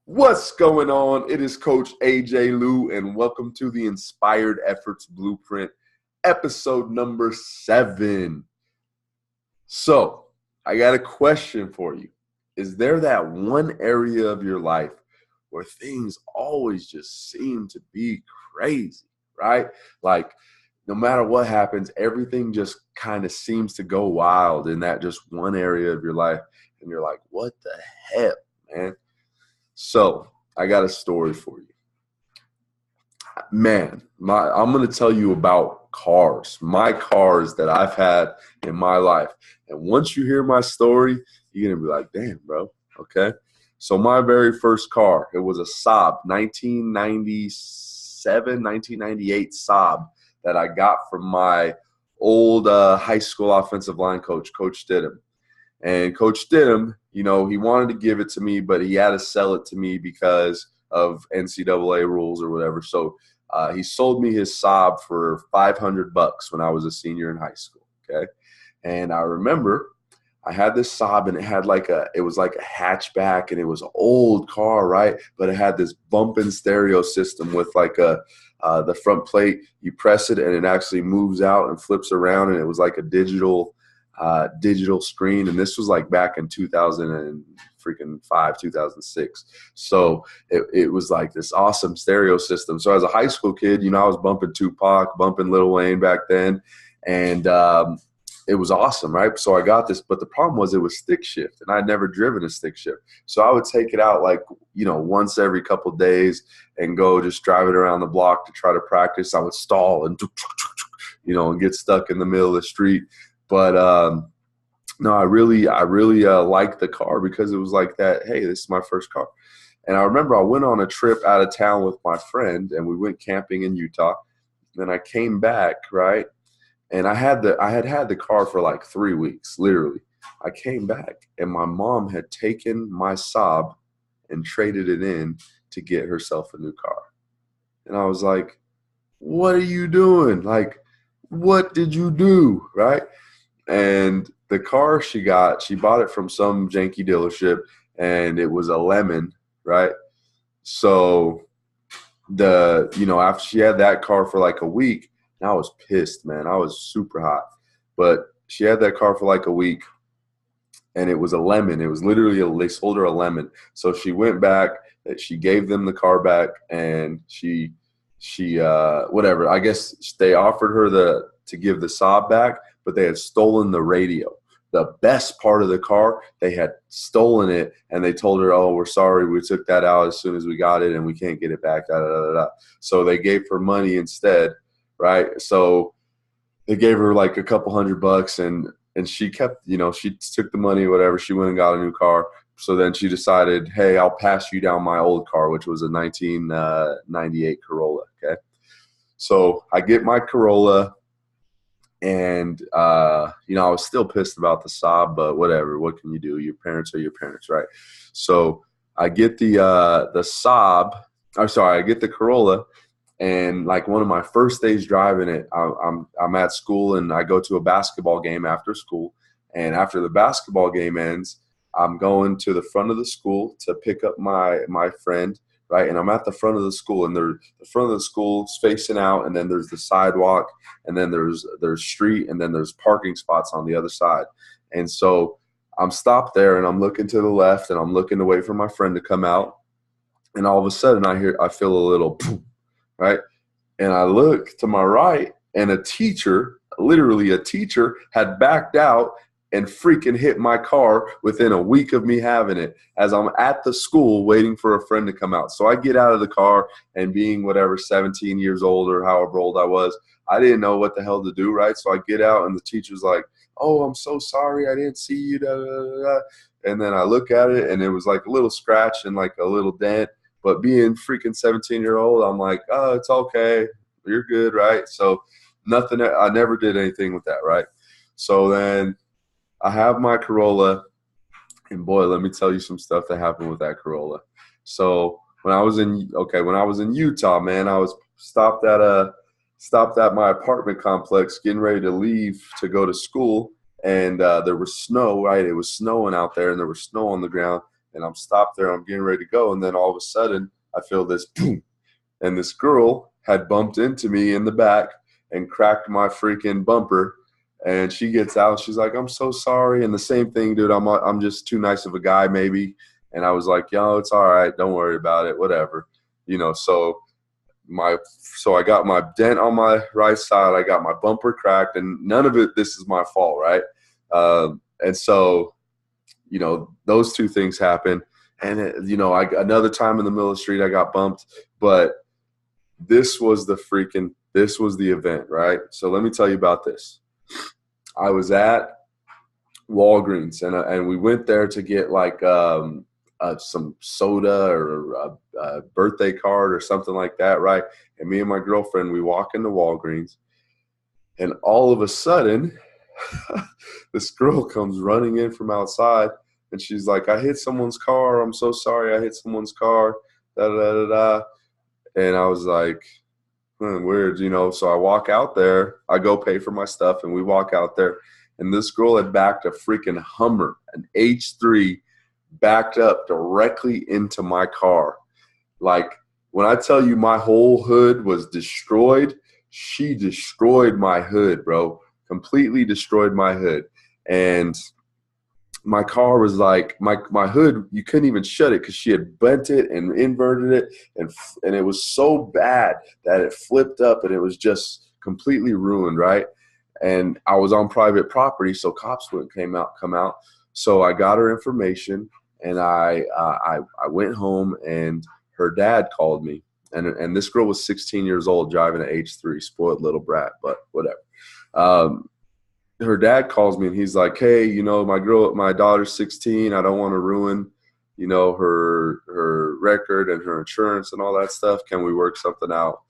What's going on? It is Coach AJ Lou, and welcome to the Inspired Efforts Blueprint, episode number 7. So, I got a question for you. Is there that one area of your life where things always just seem to be crazy, right? Like, no matter what happens, everything just kind of seems to go wild in that just one area of your life, and you're like, what the hell, man? So, I got a story for you. Man, I'm going to tell you about cars, my cars that I've had in my life. And once you hear my story, you're going to be like, damn, bro, okay? So my very first car, it was a Saab, 1997, 1998 Saab that I got from my old high school offensive line coach, Coach Stidham. And Coach Stidham, he wanted to give it to me, but he had to sell it to me because of NCAA rules or whatever. So he sold me his Saab for $500 when I was a senior in high school. Okay. And I remember I had this Saab, and it was like a hatchback, and it was an old car, right? But it had this bumping stereo system with the front plate. You press it and it actually moves out and flips around, and it was like a digital screen. And this was like back in 2005, 2006. So it was like this awesome stereo system. So as a high school kid, I was bumping Tupac, bumping Lil Wayne back then. And it was awesome, right? So I got this, but the problem was it was stick shift, and I'd never driven a stick shift. So I would take it out once every couple of days and go just drive it around the block to try to practice. I would stall and, and get stuck in the middle of the street. But no, I really liked the car because it was like that. Hey, this is my first car. And I remember I went on a trip out of town with my friend, and we went camping in Utah. Then I came back, right? And I had the car for like 3 weeks, literally. I came back, and my mom had taken my Saab and traded it in to get herself a new car. And I was like, what are you doing? Like, what did you do, right? And the car she bought it from some janky dealership, and it was a lemon, right? So after she had that car for like a week, and I was pissed, man. I was super hot. But she had that car for like a week, and it was a lemon. It was literally they sold her a lemon. So she went back, she gave them the car back, and she whatever. I guess they offered her to give the Saab back, but they had stolen the radio. The best part of the car, they had stolen it, and they told her, oh, we're sorry, we took that out as soon as we got it, and we can't get it back, da, da, da, da. So they gave her money instead, right? So they gave her like a couple $100, and she kept, she took the money, whatever. She went and got a new car. So then she decided, hey, I'll pass you down my old car, which was a 1998 Corolla, okay? So I get my Corolla, and, I was still pissed about the Saab, but whatever. What can you do? Your parents are your parents, right? So I get the Saab. I get the Corolla, and like one of my first days driving it, I'm at school, and I go to a basketball game after school. And after the basketball game ends, I'm going to the front of the school to pick up my friend, right? And I'm at the front of the school, and the front of the school is facing out, and then there's the sidewalk, and then there's street, and then there's parking spots on the other side. And so I'm stopped there, and I'm looking to the left, and I'm looking to wait for my friend to come out. And all of a sudden I feel a little boom, right? And I look to my right, and literally a teacher had backed out and freaking hit my car within a week of me having it, as I'm at the school waiting for a friend to come out. So I get out of the car, and being whatever, 17 years old or however old I was, I didn't know what the hell to do, right? So I get out, and the teacher's like, oh, I'm so sorry, I didn't see you, da, da, da, da. And then I look at it, and it was like a little scratch and like a little dent. But being freaking 17-year-old, I'm like, oh, it's okay, you're good, right? So nothing, I never did anything with that, right? So then I have my Corolla, and boy, let me tell you some stuff that happened with that Corolla. So when I was in Utah, man, I was stopped at my apartment complex, getting ready to leave to go to school, and there was snow, right? It was snowing out there, and there was snow on the ground. and I'm stopped there. I'm getting ready to go, and then all of a sudden I feel this boom, and this girl had bumped into me in the back and cracked my freaking bumper. And she gets out. She's like, "I'm so sorry." And the same thing, dude. I'm just too nice of a guy, maybe. And I was like, "Yo, it's all right. Don't worry about it. Whatever." So I got my dent on my right side. I got my bumper cracked, and none of it. This is my fault, right? And so, those two things happen. And another time in the middle of the street, I got bumped. But this was the event, right? So let me tell you about this. I was at Walgreens, and we went there to get like some soda or a birthday card or something like that, right? And me and my girlfriend, we walk into Walgreens, and all of a sudden, this girl comes running in from outside, and she's like, "I hit someone's car. I'm so sorry. I hit someone's car." Da da da da. And I was like, weird, So I walk out there. I go pay for my stuff, and we walk out there. And this girl had backed a freaking Hummer, an H3, backed up directly into my car. Like, when I tell you my whole hood was destroyed, she destroyed my hood, bro. Completely destroyed my hood. And my car was like, my hood, you couldn't even shut it because she had bent it and inverted it, and it was so bad that it flipped up, and it was just completely ruined, right? And I was on private property, so cops wouldn't come out. So I got her information, and I went home, and her dad called me, and this girl was 16 years old driving an H3, spoiled little brat, but whatever. Her dad calls me, and he's like, "Hey, my daughter's 16. I don't want to ruin, her record and her insurance and all that stuff. Can we work something out?"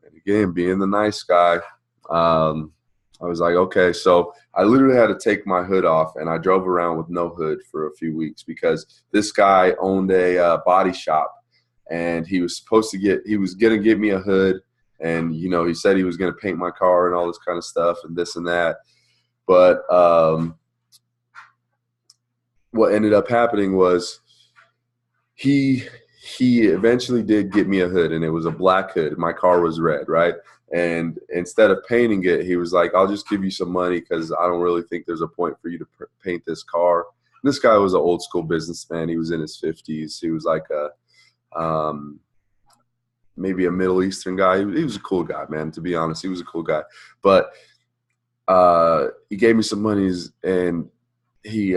And again, being the nice guy, I was like, "Okay." So I literally had to take my hood off, and I drove around with no hood for a few weeks because this guy owned a body shop, and he was going to give me a hood, and he said he was going to paint my car and all this kind of stuff and this and that. But what ended up happening was he eventually did get me a hood, and it was a black hood. My car was red, right? And instead of painting it, he was like, "I'll just give you some money because I don't really think there's a point for you to paint this car." And this guy was an old school businessman. He was in his 50s. He was like maybe a Middle Eastern guy. He was a cool guy, man. To be honest, he was a cool guy. But he gave me some monies, and he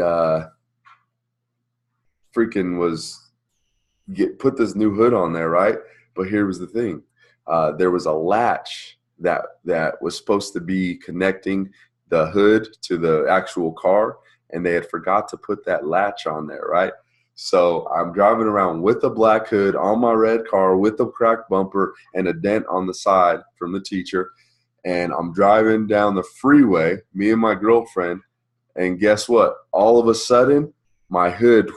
freaking put this new hood on there, right? But here was the thing. There was a latch that was supposed to be connecting the hood to the actual car, and they had forgot to put that latch on there, right? So I'm driving around with a black hood on my red car with a cracked bumper and a dent on the side from the teacher. And I'm driving down the freeway, me and my girlfriend, and guess what? All of a sudden, my hood,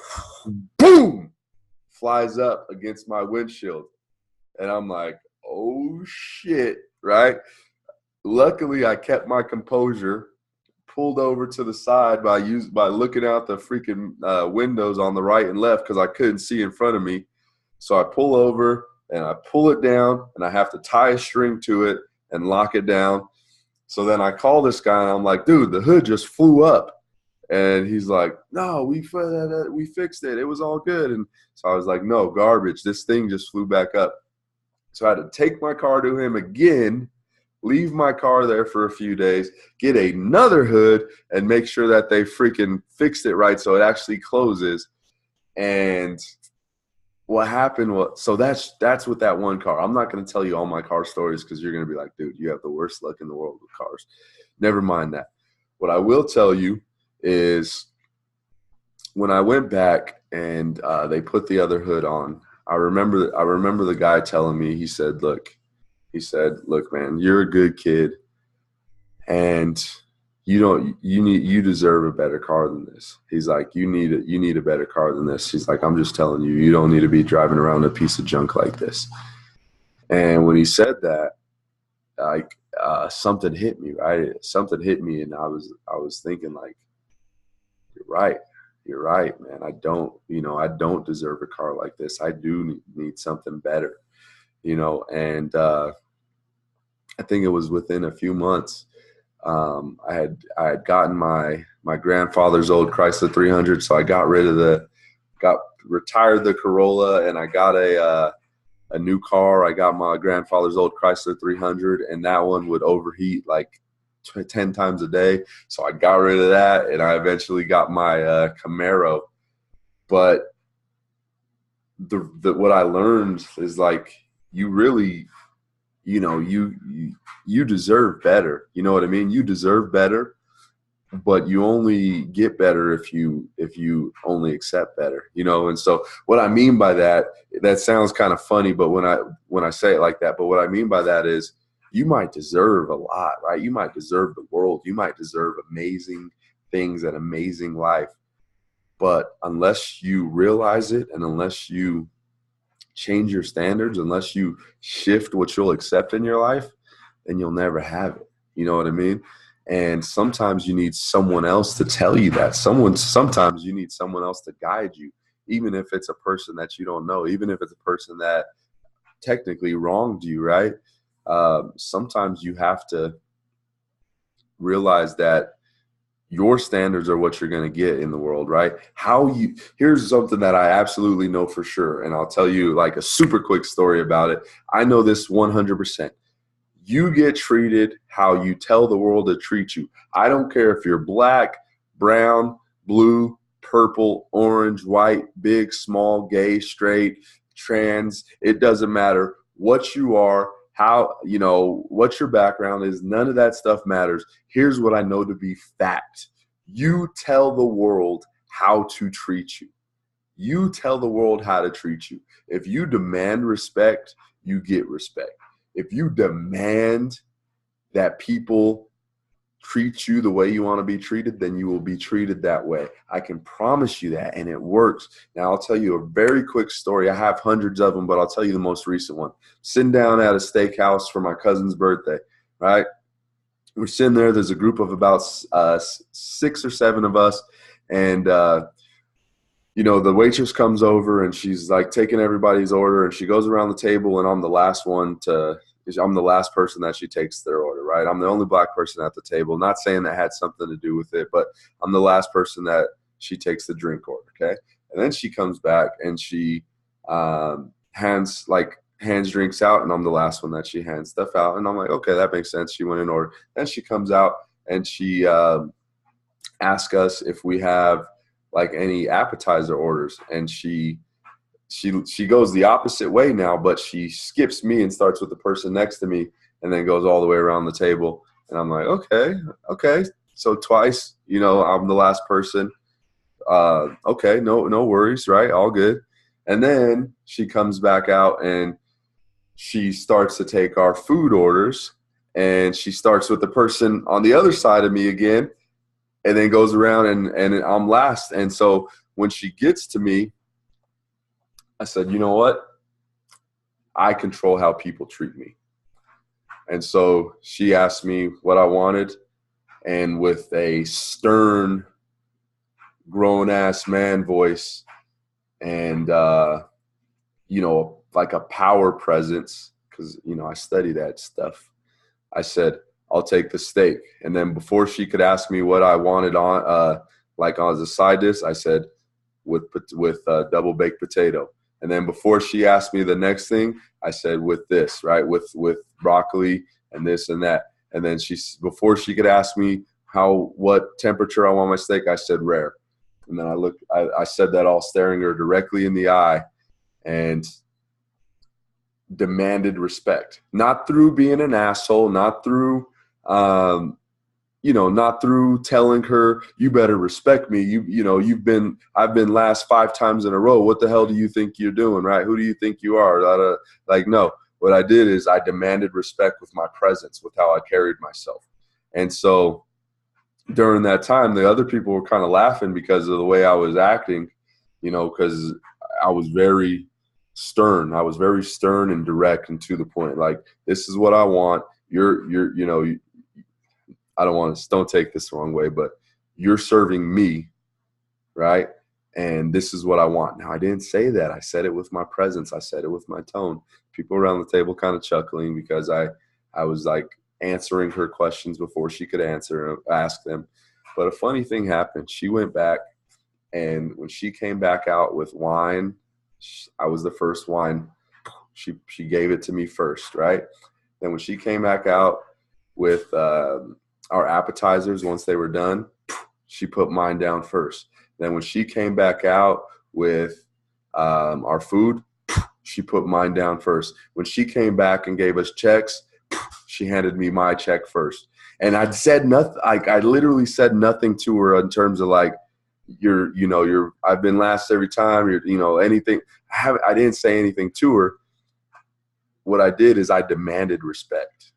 boom, flies up against my windshield. And I'm like, "Oh, shit," right? Luckily, I kept my composure, pulled over to the side by looking out the freaking windows on the right and left because I couldn't see in front of me. So I pull over, and I pull it down, and I have to tie a string to it and lock it down. So then I call this guy, and I'm like, "Dude, the hood just flew up." And he's like, "No, we fixed it. It was all good." And so I was like, "No, garbage. This thing just flew back up." So I had to take my car to him again, leave my car there for a few days, get another hood, and make sure that they freaking fixed it right so it actually closes. And what happened was, so that's with that one car. I'm not going to tell you all my car stories because you're going to be like, "Dude, you have the worst luck in the world with cars." Never mind that. What I will tell you is when I went back and they put the other hood on, I remember the guy telling me, he said, "Look, man, you're a good kid, and you deserve a better car than this." He's like, you need a better car than this." He's like, "I'm just telling you, you don't need to be driving around a piece of junk like this." And when he said that, like something hit me, right? Something hit me, and I was thinking like, you're right. you're right, man. I don't deserve a car like this. I do need something better, and I think it was within a few months. I had gotten my grandfather's old Chrysler 300, so I retired the Corolla, and I got a new car. I got my grandfather's old Chrysler 300, and that one would overheat like 10 times a day. So I got rid of that, and I eventually got my Camaro. But what I learned is like, you really, you deserve better. You know what I mean? You deserve better, but you only get better if you only accept better. And so what I mean by that sounds kind of funny, but when I say it like that, but what I mean by that is, you might deserve a lot, right? You might deserve the world. You might deserve amazing things, an amazing life. But unless you realize it, and unless you change your standards, unless you shift what you'll accept in your life, then you'll never have it. You know what I mean? And sometimes you need someone else to tell you that. Sometimes you need someone else to guide you, even if it's a person that you don't know, even if it's a person that technically wronged you, right? Sometimes you have to realize that your standards are what you're going to get in the world, right? Here's something that I absolutely know for sure, and I'll tell you like a super quick story about it. I know this 100%. You get treated how you tell the world to treat you. I don't care if you're black, brown, blue, purple, orange, white, big, small, gay, straight, trans. It doesn't matter what you are, what your background is. None of that stuff matters. Here's what I know to be fact. You tell the world how to treat you. You tell the world how to treat you. If you demand respect, you get respect. If you demand that people treat you the way you want to be treated, then you will be treated that way. I can promise you that, and it works. Now, I'll tell you a very quick story. I have hundreds of them, but I'll tell you the most recent one. Sitting down at a steakhouse for my cousin's birthday, right? We're sitting there. There's a group of about 6 or 7 of us, and the waitress comes over, and she's like taking everybody's order, and she goes around the table, and I'm the last person that she takes their order, right? I'm the only black person at the table. Not saying that had something to do with it, but I'm the last person that she takes the drink order, okay? And then she comes back, and she hands drinks out, and I'm the last one that she hands stuff out. And I'm like, okay, that makes sense. She went in order. Then she comes out, and she asks us if we have like any appetizer orders, and she goes the opposite way now, but she skips me and starts with the person next to me, and then goes all the way around the table. And I'm like, okay. So twice, I'm the last person. Okay, no worries, right? All good. And then she comes back out, and she starts to take our food orders, and she starts with the person on the other side of me again, and then goes around, and I'm last. And so when she gets to me, I said, you know what? I control how people treat me. And so she asked me what I wanted, and with a stern, grown-ass man voice and, like a power presence, because, I study that stuff, I said, I'll take the steak. And then before she could ask me what I wanted on, as a side dish, I said, with double baked potato. And then before she asked me the next thing, I said, with this, right? With broccoli and this and that. And then before she could ask me what temperature I want my steak, I said rare. And then I said that all staring her directly in the eye, and demanded respect. Not through being an asshole, not through not through telling her, you better respect me. I've been last 5 times in a row. What the hell do you think you're doing, right? Who do you think you are? No, what I did is I demanded respect with my presence, with how I carried myself. And so during that time, the other people were kind of laughing because of the way I was acting, because I was very stern. I was very stern and direct and to the point. Like, this is what I want. Don't take this the wrong way, but you're serving me, right? and this is what I want. Now, I didn't say that. I said it with my presence. I said it with my tone. People around the table kind of chuckling because I was like answering her questions before she could ask them. But a funny thing happened. She went back, and when she came back out with wine, I was the first wine. She gave it to me first, right? Then when she came back out with our appetizers, once they were done, she put mine down first. Then when she came back out with our food, she put mine down first. When she came back and gave us checks, she handed me my check first. And I said nothing. I literally said nothing to her in terms of like, I've been last every time. Anything. I didn't say anything to her. What I did is I demanded respect.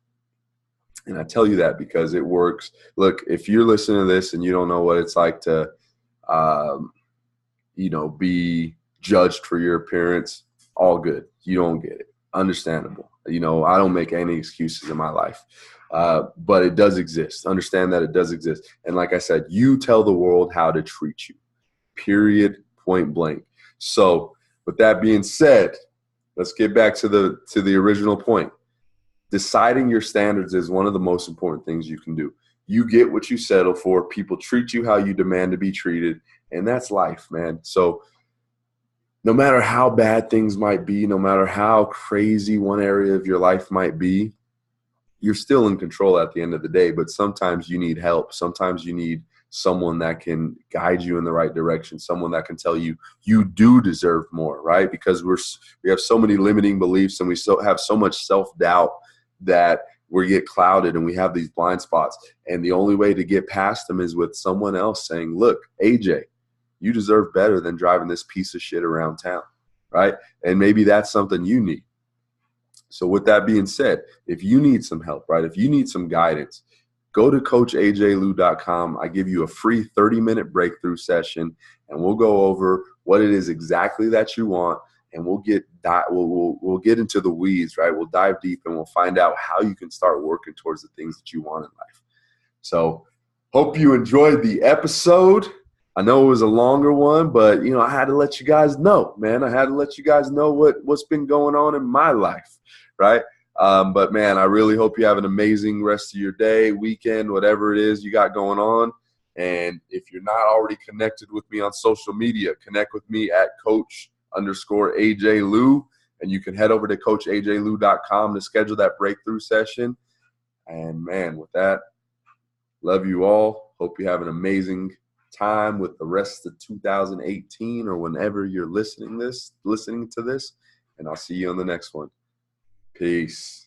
And I tell you that because it works. Look, if you're listening to this and you don't know what it's like to, be judged for your appearance, all good. You don't get it. Understandable. I don't make any excuses in my life, but it does exist. Understand that it does exist. And like I said, you tell the world how to treat you, period, point blank. So with that being said, let's get back to the original point. Deciding your standards is one of the most important things you can do. You get what you settle for. People treat you how you demand to be treated, and that's life, man. So no matter how bad things might be, no matter how crazy one area of your life might be, you're still in control at the end of the day. But sometimes you need help. Sometimes you need someone that can guide you in the right direction, someone that can tell you you do deserve more, right? Because we have so many limiting beliefs, and we have so much self-doubt that we get clouded and we have these blind spots. And the only way to get past them is with someone else saying, look, AJ, you deserve better than driving this piece of shit around town, right? And maybe that's something you need. So with that being said, if you need some help, right, if you need some guidance, go to CoachAJLew.com. I give you a free 30-minute breakthrough session, and we'll go over what it is exactly that you want, and we'll get into the weeds, right? We'll dive deep, and we'll find out how you can start working towards the things that you want in life. So hope you enjoyed the episode. I know it was a longer one, but, I had to let you guys know, man. I had to let you guys know what's been going on in my life, right? But, man, I really hope you have an amazing rest of your day, weekend, whatever it is you got going on. And if you're not already connected with me on social media, connect with me at Coach_AJ Lew. And you can head over to CoachAJLew.com to schedule that breakthrough session. And, man, with that, love you all. Hope you have an amazing time with the rest of 2018 or whenever you're listening to this. And I'll see you on the next one. Peace.